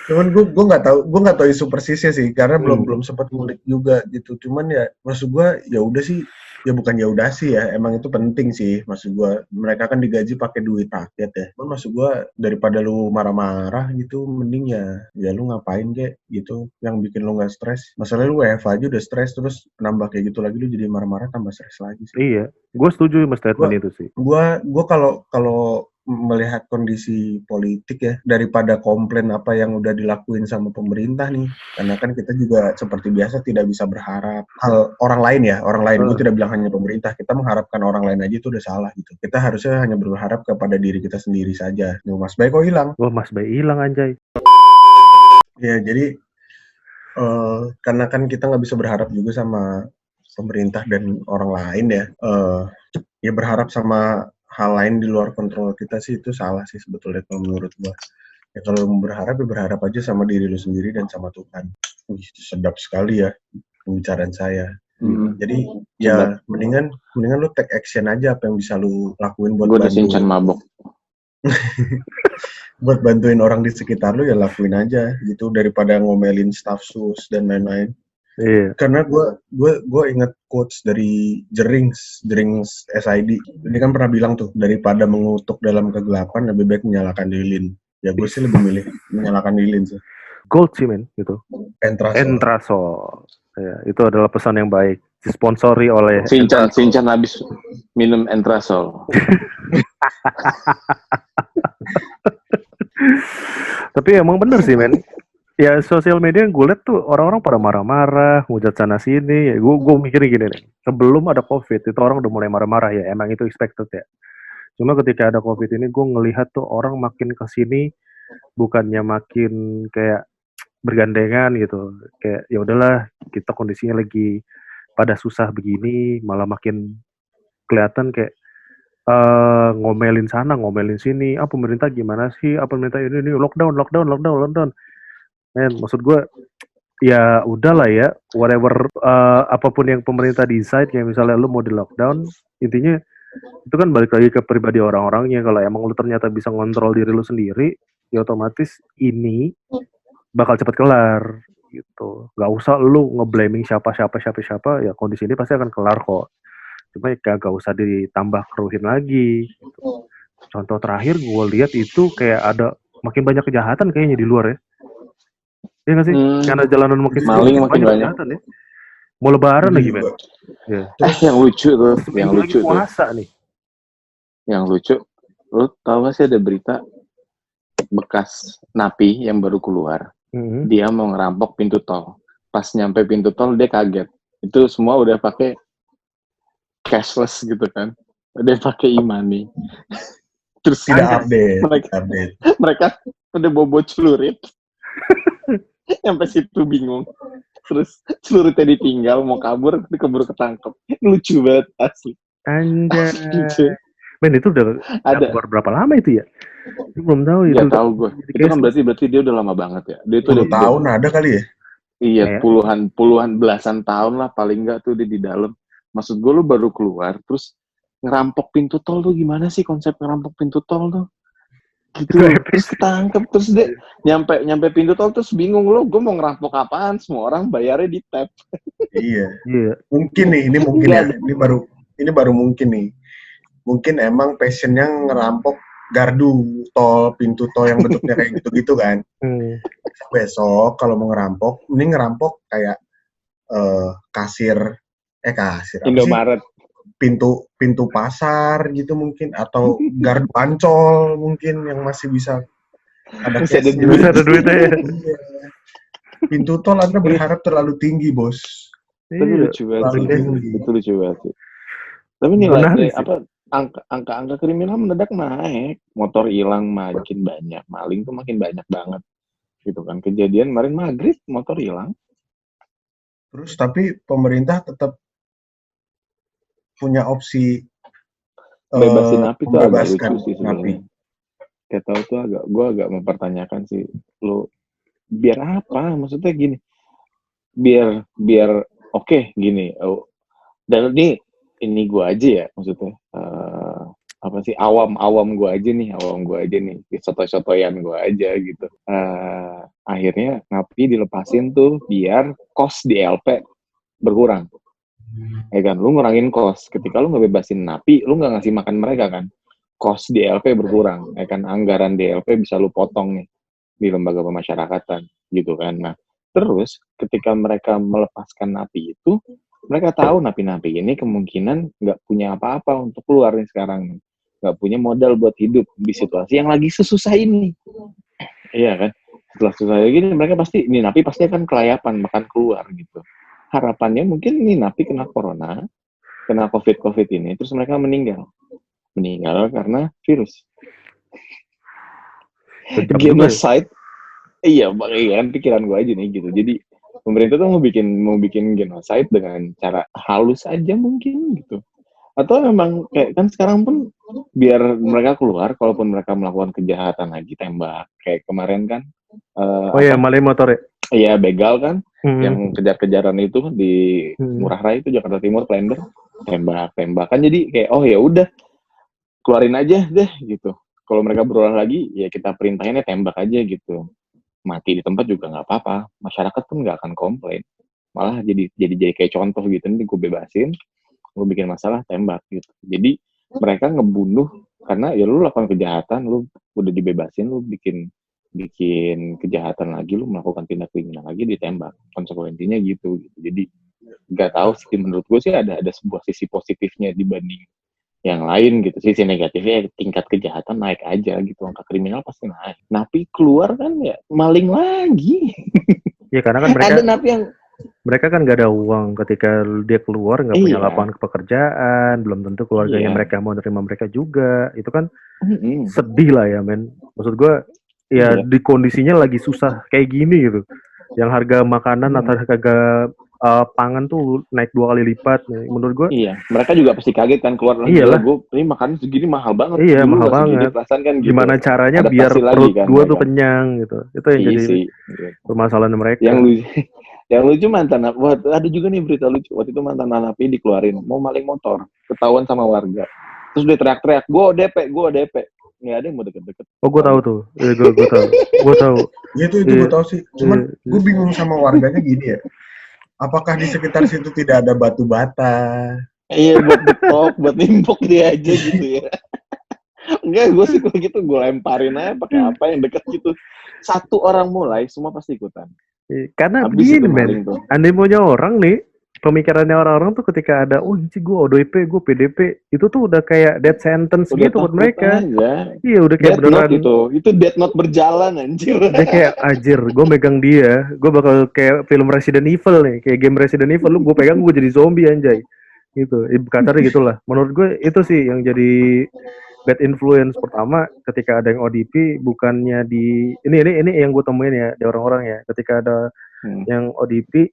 Cuman gue nggak tahu isu persisnya sih karena belum sempat ngulik juga gitu. Cuman ya maksud gue ya udah sih, ya bukan ya udah sih ya, emang itu penting sih maksud gue. Mereka kan digaji pakai duit rakyat ya. Cuman maksud gue daripada lu marah-marah gitu, mending ya lu ngapain kek gitu yang bikin lu nggak stres. Masalahnya lu WFH aja udah stres, terus nambah kayak gitu lagi lu jadi marah-marah tambah stres lagi sih. Iya, gue setuju sama statement itu sih. Gua kalau melihat kondisi politik ya, daripada komplain apa yang udah dilakuin sama pemerintah nih, karena kan kita juga seperti biasa tidak bisa berharap hal orang lain ya, orang lain. Gue tidak bilang hanya pemerintah, kita mengharapkan orang lain aja itu udah salah gitu. Kita harusnya hanya berharap kepada diri kita sendiri saja. Nih, Mas Bay kok hilang? Wah, Mas Bay hilang anjay. Ya jadi karena kan kita nggak bisa berharap juga sama pemerintah dan orang lain ya. Ya berharap sama hal lain di luar kontrol kita sih itu salah sih sebetulnya kalau menurut gua. Ya kalau mau berharap ya berharap aja sama diri lu sendiri dan sama Tuhan. Wih, sedap sekali ya pembicaraan saya. Jadi ya mendingan lu take action aja apa yang bisa lu lakuin buat Gue udah Shinchan mabok. buat bantuin orang di sekitar lu ya lakuin aja gitu daripada ngomelin staff sus dan lain-lain. Iya. Karena gue inget quotes dari Jerings SID. Ini kan pernah bilang tuh, daripada mengutuk dalam kegelapan lebih baik menyalakan lilin. Ya gue sih lebih milih menyalakan lilin sih. Gold sih men gitu. Entrasol. Ya, itu adalah pesan yang baik. Disponsori oleh Shinchan habis minum Entrasol. Tapi emang bener sih men. Ya sosial media gue liat tuh orang-orang pada marah-marah, ngujat sana sini. Ya, gue mikirnya gini nih, sebelum ada COVID itu orang udah mulai marah-marah ya, emang itu expected ya. Cuma ketika ada COVID ini gue ngelihat tuh orang makin kesini bukannya makin kayak bergandengan gitu, kayak ya udahlah kita kondisinya lagi pada susah begini, malah makin kelihatan kayak ngomelin sana, ngomelin sini, pemerintah gimana sih, pemerintah ini lockdown. Men, maksud gue ya udahlah ya, whatever apapun yang pemerintah decide, kayak misalnya lu mau di lockdown, intinya itu kan balik lagi ke pribadi orang-orangnya. Kalau emang lu ternyata bisa ngontrol diri lu sendiri, ya otomatis ini bakal cepat kelar gitu. Gak usah lu ngeblaming siapa, ya kondisi ini pasti akan kelar kok. Cuma ya gak usah ditambah keruhin lagi gitu. Contoh terakhir gue lihat itu kayak ada makin banyak kejahatan kayaknya di luar ya. Iya nggak sih? Karena jalanan makin banyak. Ya. Mau lebaran lagi, Ben. Ya. Yang lucu tuh, puasa nih. Yang lucu, lu tau gak sih ada berita bekas napi yang baru keluar, dia mau ngerampok pintu tol. Pas nyampe pintu tol dia kaget. Itu semua udah pakai cashless gitu kan, udah pakai e-money. Terus tidak update. Mereka udah bobo celurit. Sampai situ bingung. Terus celuritnya ditinggal, mau kabur, keburu ketangkep. Lucu banget asli. Anjay. Men itu udah ada berapa lama itu ya? Belum tahu itu. Gak tahu gue. Itu kan berarti dia udah lama banget ya. Dia itu 10 tahun ada kali ya? Iya, puluhan belasan tahun lah paling enggak tuh dia di dalam. Maksud gue lu baru keluar terus ngerampok pintu tol tuh gimana sih konsep ngerampok pintu tol tuh? Gitu, terus ketangkep, terus dia nyampe pintu tol terus bingung lo, gue mau ngerampok apaan, semua orang bayarnya di tap. Iya. Mungkin nih, ini mungkin ya, ini baru mungkin nih, mungkin emang passionnya ngerampok gardu tol, pintu tol yang bentuknya kayak gitu-gitu kan. Besok kalau mau ngerampok, mending ngerampok kayak kasir Indomaret. Pintu pasar gitu mungkin, atau gardu Ancol mungkin yang masih bisa ada duitnya ya. Pintu tol Anda berharap terlalu tinggi, Bos. Tapi lucu banget. Itu lucu banget. Tapi nilai apa angka kriminal mendadak naik, motor hilang makin banyak, maling tuh makin banyak banget. Gitu kan. Kejadian kemarin maghrib motor hilang. Terus tapi pemerintah tetap punya opsi bebasin napi tuh agak lucu sih sebenarnya. Kayak tahu tuh gue agak mempertanyakan sih, lo biar apa? Maksudnya gini, biar oke, gini. Dan ini gue aja ya, maksudnya apa sih awam gue aja nih, soto-sotoyan gue aja gitu. Akhirnya napi dilepasin tuh biar kos di LP berkurang. Ya kan, lu ngurangin kos. Ketika lu ngebebasin napi, lu nggak ngasih makan mereka kan. Kos di LP berkurang. Ya kan, anggaran di LP bisa lu potong nih di lembaga pemasyarakatan gitu kan. Nah, terus ketika mereka melepaskan napi itu, mereka tahu napi-napi ini kemungkinan nggak punya apa-apa untuk keluar nih sekarang nih. Nggak punya modal buat hidup di situasi yang lagi sesusah ini. Iya kan? Setelah susah kayak gini, mereka pasti, ini napi pasti akan kelayapan, makan keluar gitu. Harapannya mungkin ini napi kena corona, kena COVID ini, terus mereka meninggal. Meninggal karena virus. Genocide. Iya, kan pikiran gue aja nih gitu. Jadi pemerintah tuh mau bikin genocide dengan cara halus aja mungkin gitu. Atau memang kayak kan sekarang pun biar mereka keluar, kalaupun mereka melakukan kejahatan lagi, tembak. Kayak kemarin kan. Maling motor ya? Iya, begal kan. Yang kejar-kejaran itu di Ngurah Rai itu Jakarta Timur, Klender. Tembak. Kan jadi kayak, oh ya udah, keluarin aja deh gitu. Kalau mereka berulang lagi, ya kita perintahinnya tembak aja gitu. Mati di tempat juga nggak apa-apa. Masyarakat pun nggak akan komplain. Malah jadi kayak contoh gitu. Nanti gue bebasin, lu bikin masalah, tembak gitu. Jadi mereka ngebunuh karena ya lu lakukan kejahatan, lu udah dibebasin, lu bikin kejahatan lagi, lu melakukan tindak kriminal lagi, ditembak. Konsekuensinya gitu. Jadi nggak tahu sih, menurut gue sih ada sebuah sisi positifnya dibanding yang lain gitu. Sisi negatifnya tingkat kejahatan naik aja gitu, angka kriminal pasti naik. Napi keluar kan ya maling lagi. Ya karena kan ada napi yang mereka kan nggak ada uang ketika dia keluar, nggak punya lapangan pekerjaan, belum tentu keluarganya mereka mau nerima mereka juga. Itu kan sedih lah ya men. Maksud gue ya di kondisinya lagi susah kayak gini gitu, yang harga makanan atau harga pangan tuh naik 2 kali lipat. Menurut gue mereka juga pasti kaget kan keluar lagi. Iyalah, gue ini makanan segini mahal banget. Iya, mahal banget. Kan gitu. Gimana caranya biar perut kan, gue tuh kenyang gitu. Itu yang jadi permasalahan mereka. Yang lucu mantan, ada juga nih berita lucu. Waktu itu mantan napi dikeluarin, mau maling motor, ketahuan sama warga. Terus dia teriak-teriak, gue ODP. Nggak ada yang mau deket-deket. Oh, gue tahu tuh. Gue tahu. Iya itu gue tahu sih. Cuman gue bingung sama warganya gini ya. Apakah di sekitar situ tidak ada batu bata? Iya, buat betok, buat nimpok dia aja gitu ya. Enggak, gue sih kalau gitu gue lemparin aja pakai apa yang dekat gitu. Satu orang mulai, semua pasti ikutan. Karena begini men, animonya orang nih, pemikirannya orang-orang tuh ketika ada, oh ini gue ODP, gue PDP, itu tuh udah kayak death sentence udah gitu buat mereka. Aja. Iya udah kayak beneran. Itu death note berjalan anjir. Udah kayak anjir, gue megang dia, gue bakal kayak film Resident Evil nih, kayak game Resident Evil, lu gue pegang gue jadi zombie anjay. Gitu, kasarnya gitulah. Menurut gue itu sih yang jadi bad influence pertama ketika ada yang ODP, bukannya di ini yang gue temuin ya di orang-orang ya, ketika ada yang ODP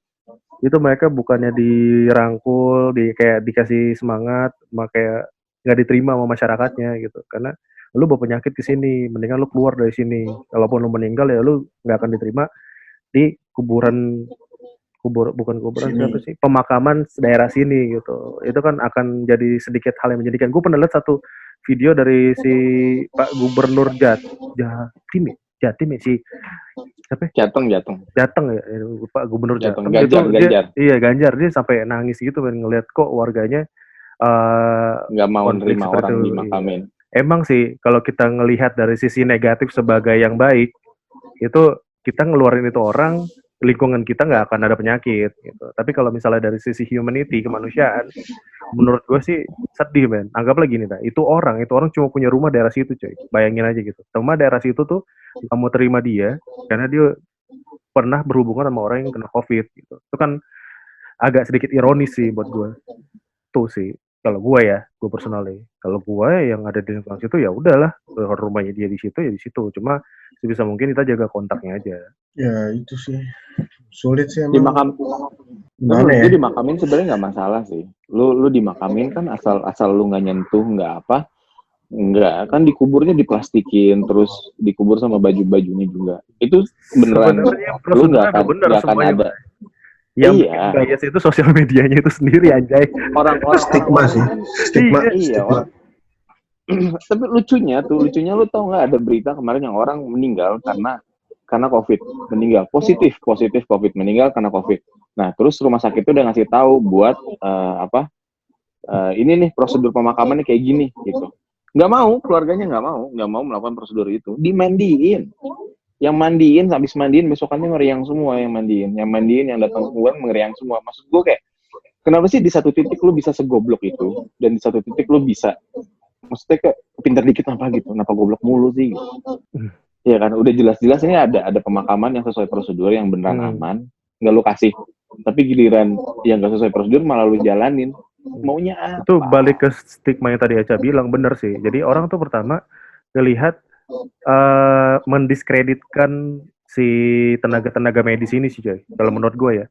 itu mereka bukannya dirangkul, kayak dikasih semangat, kayak nggak diterima sama masyarakatnya gitu. Karena lu bawa penyakit ke sini, mendingan lu keluar dari sini. Kalaupun lu meninggal ya lu nggak akan diterima di pemakaman daerah sini gitu. Itu kan akan jadi sedikit hal yang menyedihkan. Gue pernah lihat satu video dari si Pak Gubernur Jatim si siapa? Jateng ya, Pak Gubernur Jateng. Ganjar. Ganjar, dia sampai nangis gitu kan ngelihat kok warganya nggak mau nerima orang dimakamin. Emang sih kalau kita ngelihat dari sisi negatif sebagai yang baik, itu kita ngeluarin itu orang, lingkungan kita nggak akan ada penyakit gitu. Tapi kalau misalnya dari sisi humanity, kemanusiaan, menurut gue sih sedih men. Anggaplah gini dah, itu orang cuma punya rumah daerah situ coy. Bayangin aja gitu. Rumah daerah situ tuh nggak mau terima dia karena dia pernah berhubungan sama orang yang kena COVID gitu. Itu kan agak sedikit ironis sih buat gue. Tuh sih. Kalau gue ya, gue personally. Kalau gue yang ada di lingkungan situ ya udahlah, rumahnya dia di situ ya di situ. Cuma sebisa mungkin kita jaga kontaknya aja. Ya itu sih sulit sih emang. Lu dimakamin sebenarnya nggak masalah sih. Lu dimakamin kan asal lu nggak nyentuh nggak apa, nggak kan dikuburnya diplastikin terus dikubur sama baju-bajunya juga. Itu beneran lu nggak akan ada. Yang bias itu sosial medianya itu sendiri anjay. Orang-orang stigma sih. Stigma. Iya. Tapi lucunya lu tau nggak ada berita kemarin yang orang meninggal karena karena COVID, meninggal. Positif COVID, meninggal karena COVID. Nah, terus rumah sakit itu udah ngasih tahu buat ini nih prosedur pemakaman nih kayak gini gitu. Nggak mau, keluarganya nggak mau melakukan prosedur itu. Dimandiin. Yang mandiin, habis mandiin besokannya ngeriang semua yang mandiin. Yang datang keluar ngeriang semua. Maksud gue kayak, kenapa sih di satu titik lu bisa segoblok itu, dan di satu titik lu bisa, maksudnya kayak pintar dikit apa gitu, kenapa goblok mulu sih gitu. Ya kan, udah jelas-jelas ini ada pemakaman yang sesuai prosedur, yang beneran aman, nggak lu kasih. Tapi giliran yang nggak sesuai prosedur malah lu jalanin, maunya apa? Itu balik ke stigma yang tadi Aca bilang, bener sih. Jadi orang tuh pertama ngelihat mendiskreditkan si tenaga medis ini sih, coy. Kalau menurut gue ya,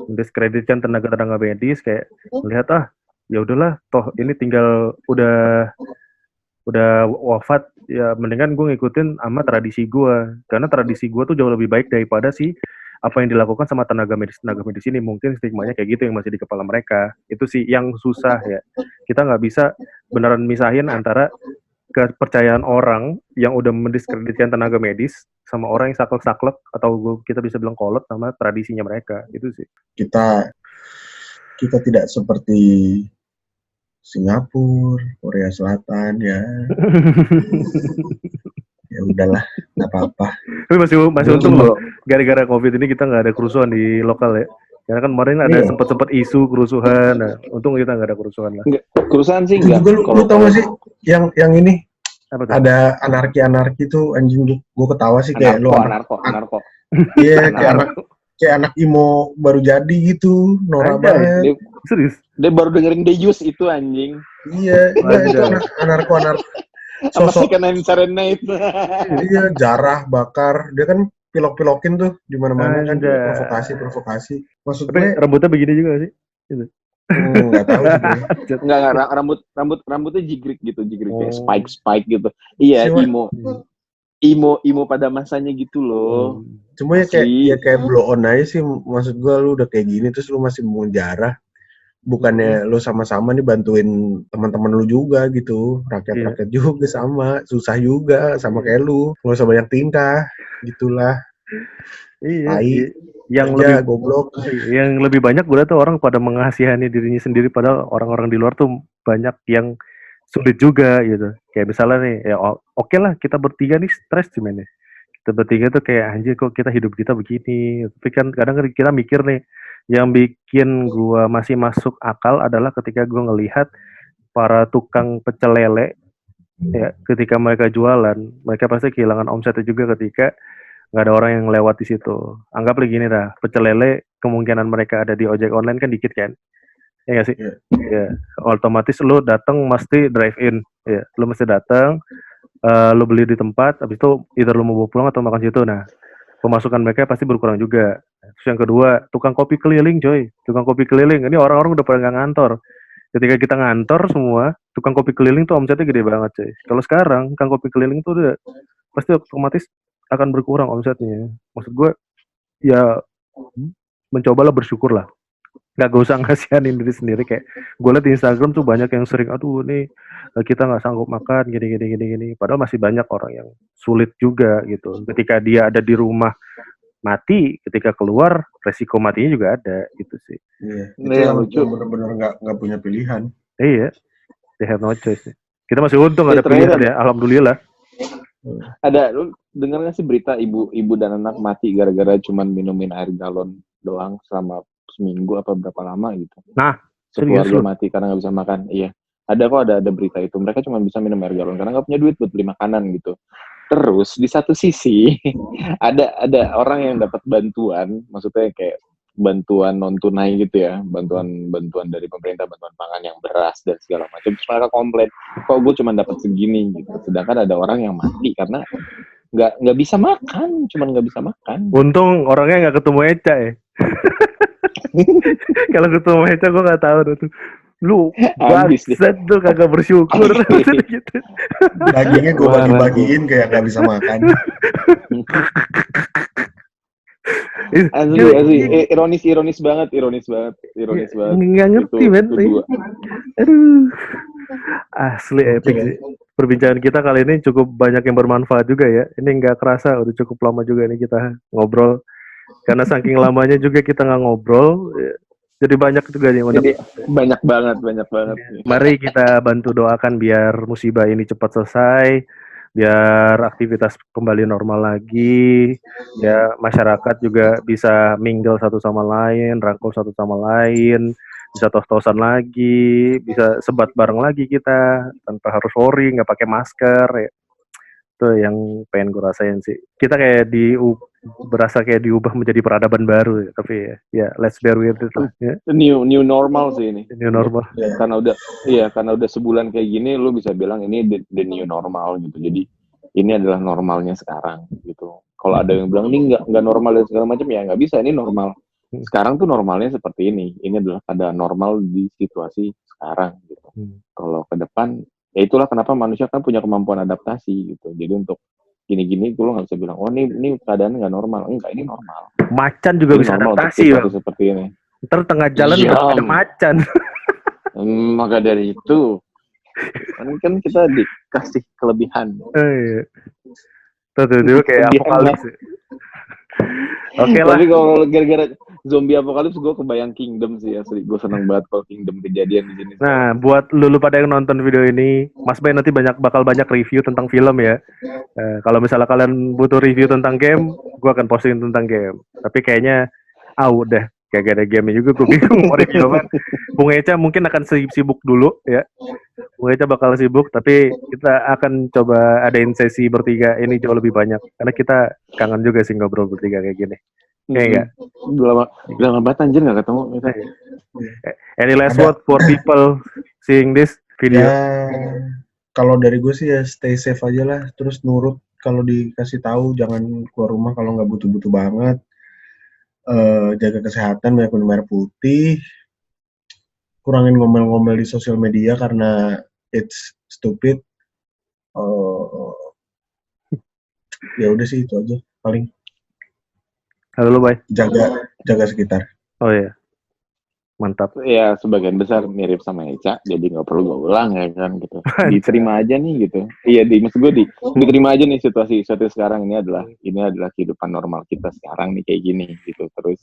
mendiskreditkan tenaga medis, kayak melihat ya udahlah, toh ini tinggal udah wafat, ya mendingan gue ngikutin sama tradisi gue, karena tradisi gue tuh jauh lebih baik daripada si apa yang dilakukan sama tenaga medis ini. Mungkin stigmanya kayak gitu yang masih di kepala mereka. Itu sih yang susah ya. Kita nggak bisa beneran misahin antara kepercayaan orang yang udah mendiskreditkan tenaga medis sama orang yang saklek atau kita bisa bilang kolot sama tradisinya mereka. Itu sih. Kita tidak seperti Singapura, Korea Selatan ya. Ya udahlah, nggak apa-apa. Tapi masih untung loh, gara-gara COVID ini kita nggak ada kerusuhan di lokal ya. Karena kan kemarin ada sempat isu kerusuhan. Nah, untung kita nggak ada kerusuhan lah. Kerusuhan sih enggak. Lu tau gak sih yang ini ada anarki tuh, anjing, gue ketawa sih kayak lu anarko. Iya, kayak anak imo baru jadi gitu, norak banget. Serius? Dia baru dengerin Deus itu anjing. Iya, itu anarko. Sosok kena serenade. Iya, jarah, bakar. Dia kan pilok-pilokin tuh di mana-mana kan, provokasi. Maksud gue rambutnya begini juga sih? Gitu. Nggak tahu sih. Nggak, rambutnya jigrik kayak spike gitu. Iya, imo pada masanya gitu loh. Cuma ya kayak blow on aja sih. Maksud gue, lu udah kayak gini terus lu masih mau jarah. Bukannya lu sama-sama nih bantuin teman-teman lu juga gitu, rakyat juga sama, susah juga sama kayak lu, nggak usah banyak tingkah, gitulah. Iya. Yang lebih banyak gue tuh orang pada mengasihani dirinya sendiri, padahal orang-orang di luar tuh banyak yang sulit juga gitu. Kayak misalnya nih, ya oke lah kita bertiga nih stres cuman ya. Kita bertiga tuh kayak anjir kok kita hidup kita begini. Tapi kan kadang kita mikir nih, yang bikin gua masih masuk akal adalah ketika gua ngelihat para tukang pecel lele ya, ketika mereka jualan, mereka pasti kehilangan omsetnya juga ketika nggak ada orang yang lewat di situ. Anggaplah gini dah, pecel lele kemungkinan mereka ada di ojek online kan dikit kan? Ya nggak sih? Ya, otomatis lu datang mesti drive in, ya, lu mesti datang, lu beli di tempat, habis itu either lu mau bawa pulang atau makan situ. Nah, pemasukan mereka pasti berkurang juga. Terus yang kedua, tukang kopi keliling, coy. Tukang kopi keliling, ini orang-orang udah pada nggak ngantor. Ketika kita ngantor semua, tukang kopi keliling tuh omsetnya gede banget, coy. Kalau sekarang, tukang kopi keliling tuh udah pasti otomatis akan berkurang omsetnya. Maksud gue, ya mencobalah bersyukur lah. Gak usah ngasihanin diri sendiri. Kayak gue liat di Instagram tuh banyak yang sering, aduh nih kita nggak sanggup makan gini. Padahal masih banyak orang yang sulit juga gitu. Ketika dia ada di rumah mati, ketika keluar resiko matinya juga ada gitu sih. Iya. Itu yang lucu, benar-benar nggak punya pilihan. Iya, they have no choice. Kita masih untung ada pilihan ya, alhamdulillah. Ada, lu dengar nggak sih berita ibu dan anak mati gara-gara cuman minumin air galon doang selama seminggu apa berapa lama gitu? Nah, sekeluarga mati karena nggak bisa makan. Iya, ada berita itu. Mereka cuma bisa minum air galon karena nggak punya duit buat beli makanan gitu. Terus di satu sisi ada orang yang dapat bantuan, maksudnya kayak bantuan non tunai gitu ya, bantuan dari pemerintah, bantuan pangan yang beras dan segala macam. Terus mereka komplain, kok gue cuma dapat segini gitu. Sedangkan ada orang yang mati karena nggak bisa makan, cuman nggak bisa makan. Untung orangnya nggak ketemu Eca ya. Kalau ketemu Eca gue nggak tahu tuh. Lu bangsat tuh kagak bersyukur gitu. Dagingnya gue bagi-bagiin kayak nggak bisa makan. Asli, ironis banget. Nggak ngerti men. Aduh, asli epic sih. perbincangan kita kali ini cukup banyak yang bermanfaat juga ya. Ini nggak kerasa udah cukup lama juga nih kita ngobrol. Karena saking lamanya juga kita nggak ngobrol, jadi banyak juga nih. Jadi banyak banget. Mari kita bantu doakan biar musibah ini cepat selesai, biar aktivitas kembali normal lagi, ya masyarakat juga bisa mingle satu sama lain, rangkul satu sama lain, bisa tos-tosan lagi, bisa sebat bareng lagi kita tanpa harus worry, nggak pakai masker. Ya. Itu yang pengen gue rasain sih. Kita kayak berasa kayak diubah menjadi peradaban baru ya. Tapi ya let's bear with it lah. Ya. New normal sih ini. New normal. Karena udah sebulan kayak gini, lu bisa bilang ini the new normal gitu. Jadi ini adalah normalnya sekarang gitu. Kalau ada yang bilang ini nggak normal dan segala macam, ya nggak bisa, ini normal. Sekarang tuh normalnya seperti ini. Ini adalah keadaan normal di situasi sekarang gitu. Kalau ke depan, ya itulah kenapa manusia kan punya kemampuan adaptasi gitu. Jadi untuk gini-gini gue nggak bisa bilang, oh ini keadaan nggak normal. Enggak, ini normal. Macan juga ini bisa adaptasi ya. Seperti ini. Ntar tengah jalan ada macan. Maka dari itu kan kita dikasih kelebihan. Iya. Tuh kayak apokalips. Oke lah. Tapi kalau gara-gara zombie apokalips, gue kebayang Kingdom sih asli. Gue seneng banget kalau Kingdom kejadian di sini. Nah, buat lu pada yang nonton video ini, Mas Bay nanti bakal banyak review tentang film ya. Kalau misalnya kalian butuh review tentang game, gue akan posting tentang game. Tapi kayaknya udah kayak gak ada game juga, gue bingung mau review apa. Bung Eca mungkin akan sibuk dulu ya. Bung Eca bakal sibuk, tapi kita akan coba adain sesi bertiga ini jauh lebih banyak. Karena kita kangen juga sih ngobrol bertiga kayak gini. Kayak Udah lama banget anjir gak ketemu. Any last word for people seeing this video? Ya, kalau dari gue sih ya stay safe aja lah. Terus nurut kalau dikasih tahu, jangan keluar rumah kalau nggak butuh-butuh banget. Jaga kesehatan, banyak minum air putih, kurangin ngomel-ngomel di sosial media karena it's stupid. Ya udah sih itu aja paling. Halo Bay. Jaga sekitar. Oh iya, mantap. Ya sebagian besar mirip sama Eca, jadi nggak perlu gue ulang ya kan gitu. Diterima aja nih gitu. Iya, maksud gue diterima aja nih situasi sekarang ini adalah kehidupan normal kita sekarang nih kayak gini gitu. Terus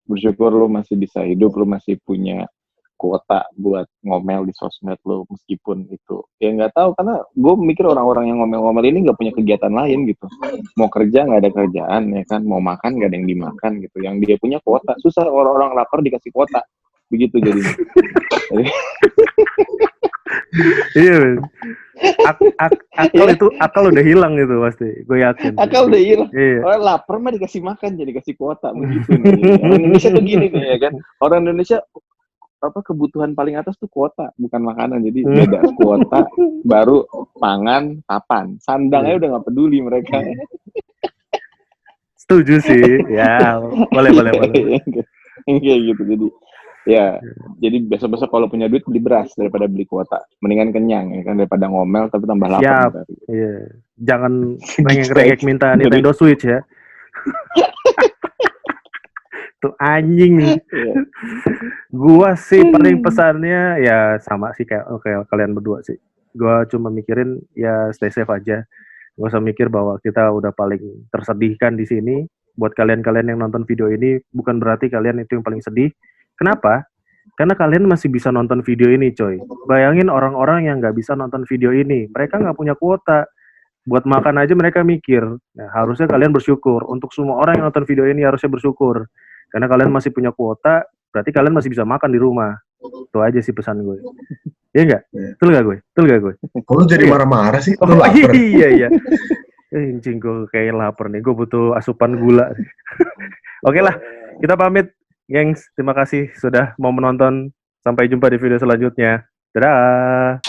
bersyukur lu masih bisa hidup, lu masih punya kuota buat ngomel di sosmed lu, meskipun itu ya nggak tahu, karena gue mikir orang-orang yang ngomel-ngomel ini nggak punya kegiatan lain gitu, mau kerja nggak ada kerjaan ya kan, mau makan nggak ada yang dimakan gitu, yang dia punya kuota. Susah orang-orang lapar dikasih kuota begitu jadinya. Iya, akal udah hilang gitu pasti, gue yakin. Akal udah hilang. Iya. Orang lapar mah dikasih makan, jadi dikasih kuota begitu nih. Orang Indonesia tuh gini nih ya kan, orang Indonesia kebutuhan paling atas tuh kuota, bukan makanan. Jadi beda, kuota baru pangan, papan, sandangnya udah nggak peduli mereka. Setuju sih, ya boleh. Kayak gitu. Jadi ya, jadi besok-besok kalau punya duit beli beras daripada beli kuota, mendingan kenyang ya kan, daripada ngomel tapi tambah lapar. Iya, jangan rengek minta Nintendo Switch ya. Tuh anjing nih. Gua sih paling pesannya ya sama sih kayak kalian berdua sih. Gua cuma mikirin ya stay safe aja. Gak usah mikir bahwa kita udah paling tersedihkan di sini. Buat kalian-kalian yang nonton video ini, bukan berarti kalian itu yang paling sedih. Kenapa? Karena kalian masih bisa nonton video ini, coy. Bayangin orang-orang yang nggak bisa nonton video ini. Mereka nggak punya kuota. Buat makan aja mereka mikir. Nah, harusnya kalian bersyukur. Untuk semua orang yang nonton video ini harusnya bersyukur. Karena kalian masih punya kuota, berarti kalian masih bisa makan di rumah. Itu aja sih pesan gue. Iya nggak? Betul nggak gue? Kok lu jadi marah-marah sih? Oh, iya. Anjing, gue kayak lapar nih. Gue butuh asupan gula. Oke lah, kita pamit. Gengs, terima kasih sudah mau menonton. Sampai jumpa di video selanjutnya. Dadah!